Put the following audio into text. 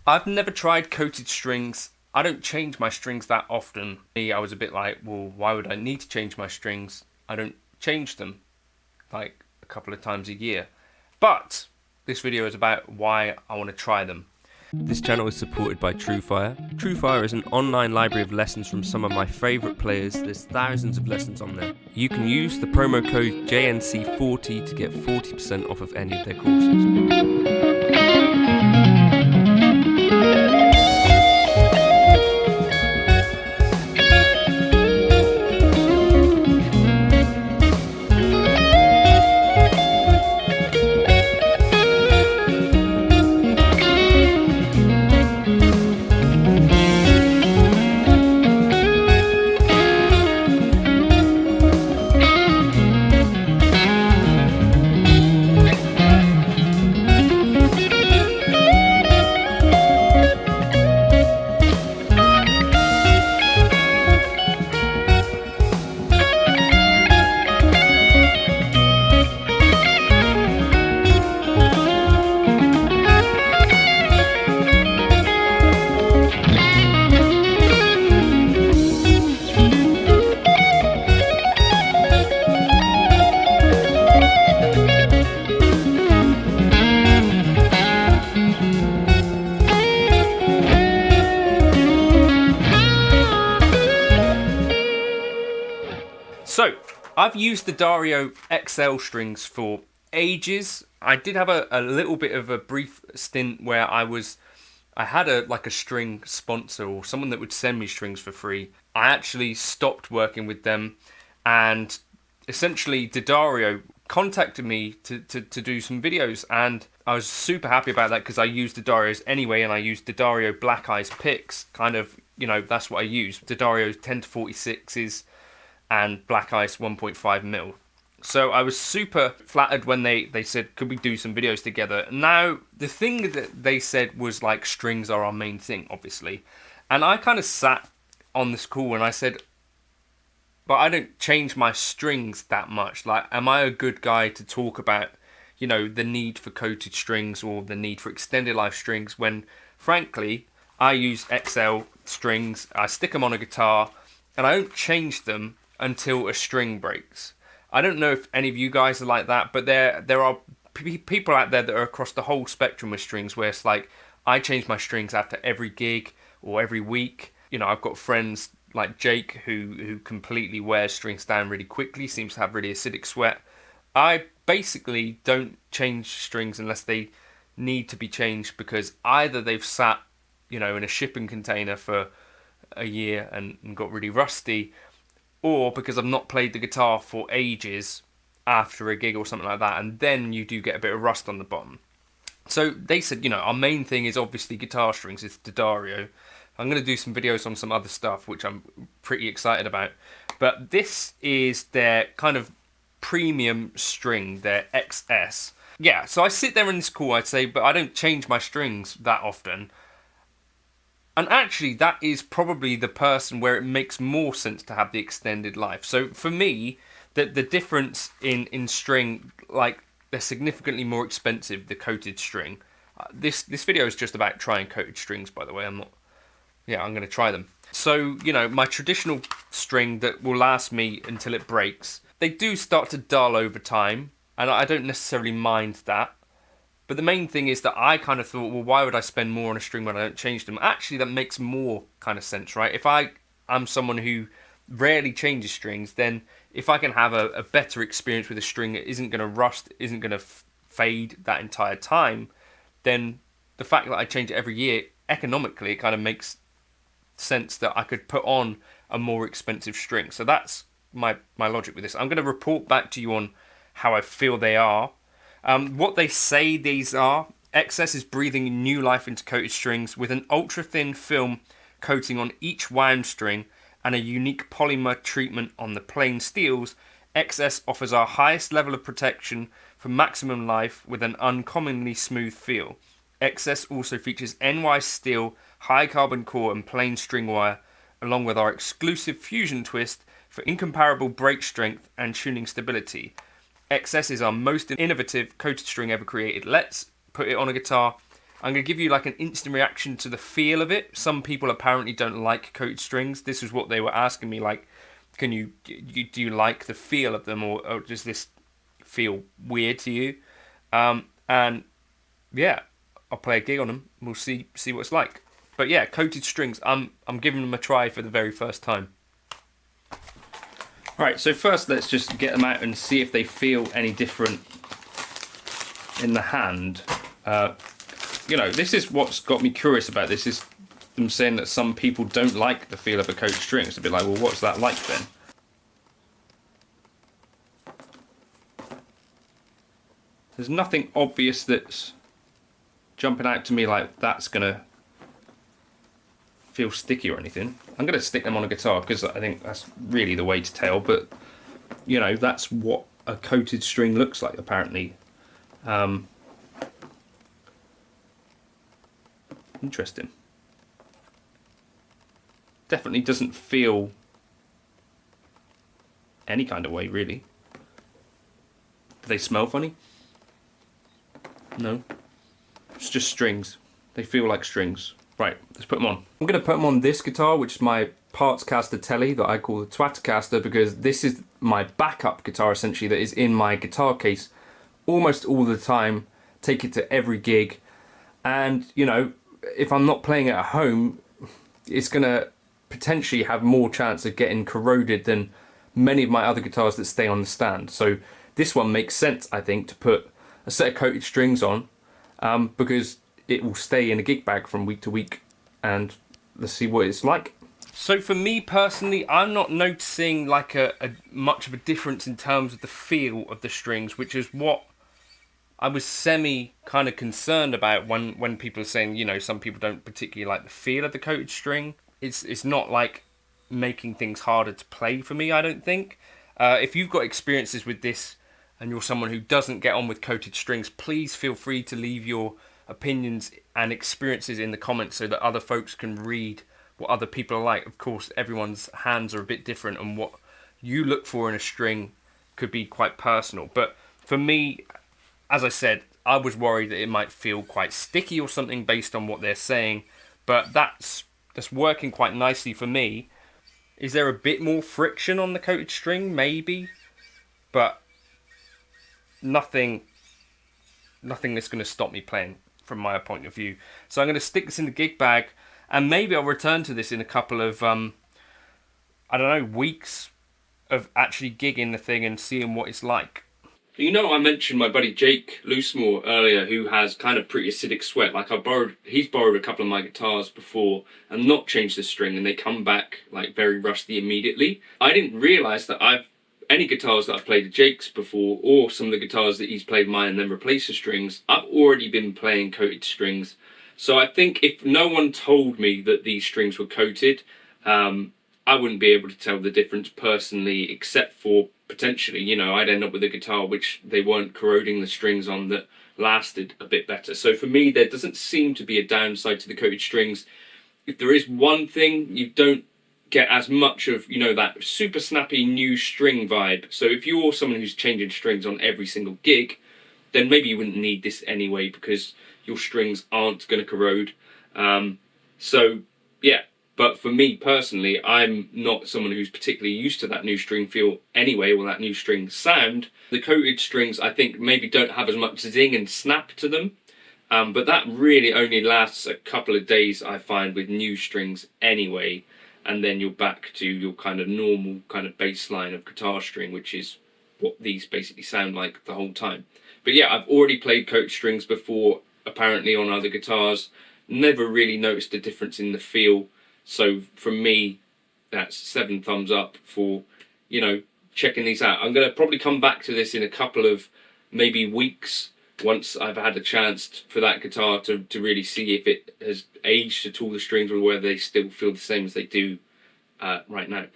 I've never tried coated strings. I don't change my strings that often. Me, I was a bit like, well, why would I need to change my strings? I don't change them like a couple of times a year. But this video is about why I want to try them. This channel is supported by TrueFire. TrueFire is an online library of lessons from some of my favourite players. There's thousands of lessons on there. You can use the promo code JNC40 to get 40% off of any of their courses. So, I've used the Dario XL strings for ages. I did have a little bit of a brief stint where I had a string sponsor or someone that would send me strings for free. I actually stopped working with them, and essentially Dario contacted me to do some videos, and I was super happy about that because I used Darios anyway, and I used Dario Black Ice picks, kind of, that's what I use. Dario's 10 to 46s and Black Ice 1.5 mil. So I was super flattered when they said, could we do some videos together? Now, the thing that they said was like, strings are our main thing, obviously. And I kind of sat on this call and I said, but I don't change my strings that much. Like, am I a good guy to talk about, the need for coated strings or the need for extended life strings when, frankly, I use XL strings, I stick them on a guitar, and I don't change them until a string breaks. I don't know if any of you guys are like that, but there are people out there that are across the whole spectrum with strings where it's like, I change my strings after every gig or every week. I've got friends like Jake who completely wears strings down really quickly, seems to have really acidic sweat. I basically don't change strings unless they need to be changed because either they've sat, in a shipping container for a year and got really rusty, or because I've not played the guitar for ages after a gig or something like that, and then you do get a bit of rust on the bottom. So they said, our main thing is obviously guitar strings, it's the Dario. I'm going to do some videos on some other stuff, which I'm pretty excited about. But this is their kind of premium string, their XS. Yeah, so I sit there in this call, I'd say, but I don't change my strings that often. And actually, that is probably the person where it makes more sense to have the extended life. So for me, the difference in string, like, they're significantly more expensive, the coated string. This video is just about trying coated strings, by the way. I'm going to try them. So, my traditional string that will last me until it breaks, they do start to dull over time, and I don't necessarily mind that. But the main thing is that I kind of thought, well, why would I spend more on a string when I don't change them? Actually, that makes more kind of sense, right? If I'm someone who rarely changes strings, then if I can have a better experience with a string that isn't going to rust, isn't going to fade that entire time, then the fact that I change it every year, economically, it kind of makes sense that I could put on a more expensive string. So that's my logic with this. I'm going to report back to you on how I feel they are. What they say these are: XS is breathing new life into coated strings with an ultra-thin film coating on each wound string and a unique polymer treatment on the plain steels. XS offers our highest level of protection for maximum life with an uncommonly smooth feel. XS also features NY steel, high carbon core and plain string wire, along with our exclusive fusion twist for incomparable break strength and tuning stability. XS is our most innovative coated string ever created. Let's put it on a guitar I'm going to give you like an instant reaction to the feel of it. Some people apparently don't like coated strings. This is what they were asking me, like, do you like the feel of them, or does this feel weird to you? And yeah, I'll play a gig on them. We'll see what it's like. But yeah, coated strings. I'm giving them a try for the very first time. Alright, so first let's just get them out and see if they feel any different in the hand. You know, this is what's got me curious about this, is them saying that some people don't like the feel of a coated string. It's a bit like, well, what's that like then? There's nothing obvious that's jumping out to me like that's gonna feel sticky or anything. I'm gonna stick them on a guitar because I think that's really the way to tell, but you know, that's what a coated string looks like apparently. Interesting. Definitely doesn't feel any kind of way, really. Do they smell funny? No. It's just strings. They feel like strings. Right, let's put them on. I'm going to put them on this guitar, which is my Partscaster Telly that I call the Twatcaster, because this is my backup guitar essentially that is in my guitar case almost all the time. Take it to every gig, and you know, if I'm not playing it at home, it's going to potentially have more chance of getting corroded than many of my other guitars that stay on the stand. So this one makes sense, I think, to put a set of coated strings on, because it will stay in a gig bag from week to week, and let's see what it's like. So for me personally, I'm not noticing like a much of a difference in terms of the feel of the strings, which is what I was semi kind of concerned about when people are saying, you know, some people don't particularly like the feel of the coated string. It's not like making things harder to play for me, I don't think. If you've got experiences with this and you're someone who doesn't get on with coated strings, please feel free to leave your opinions and experiences in the comments so that other folks can read what other people are like. Of course, everyone's hands are a bit different, and what you look for in a string could be quite personal. But for me, as I said, I was worried that it might feel quite sticky or something based on what they're saying, but that's working quite nicely for me. Is there a bit more friction on the coated string? Maybe, but nothing that's going to stop me playing from my point of view. So I'm going to stick this in the gig bag, and maybe I'll return to this in a couple of I don't know, weeks of actually gigging the thing and seeing what it's like. You know, I mentioned my buddy Jake Loosemore earlier, who has kind of pretty acidic sweat. Like he's borrowed a couple of my guitars before and not changed the string, and they come back like very rusty immediately. I didn't realise that any guitars that I've played at Jake's before, or some of the guitars that he's played mine and then replaced the strings, I've already been playing coated strings. So I think if no one told me that these strings were coated, I wouldn't be able to tell the difference personally, except for potentially, you know, I'd end up with a guitar which they weren't corroding the strings on that lasted a bit better. So for me, there doesn't seem to be a downside to the coated strings. If there is one thing, you don't get as much of, you know, that super snappy new string vibe. So if you're someone who's changing strings on every single gig, then maybe you wouldn't need this anyway, because your strings aren't going to corrode. So yeah. But for me personally, I'm not someone who's particularly used to that new string feel anyway, or that new string sound. The coated strings, I think, maybe don't have as much zing and snap to them. But that really only lasts a couple of days, I find, with new strings anyway. And then you're back to your kind of normal kind of bass line of guitar string, which is what these basically sound like the whole time. But yeah, I've already played coated strings before, apparently on other guitars. Never really noticed a difference in the feel. So for me, that's 7 thumbs up for, you know, checking these out. I'm going to probably come back to this in a couple of maybe weeks, once I've had a chance for that guitar to really see if it has aged at all, the strings, or whether they still feel the same as they do right now.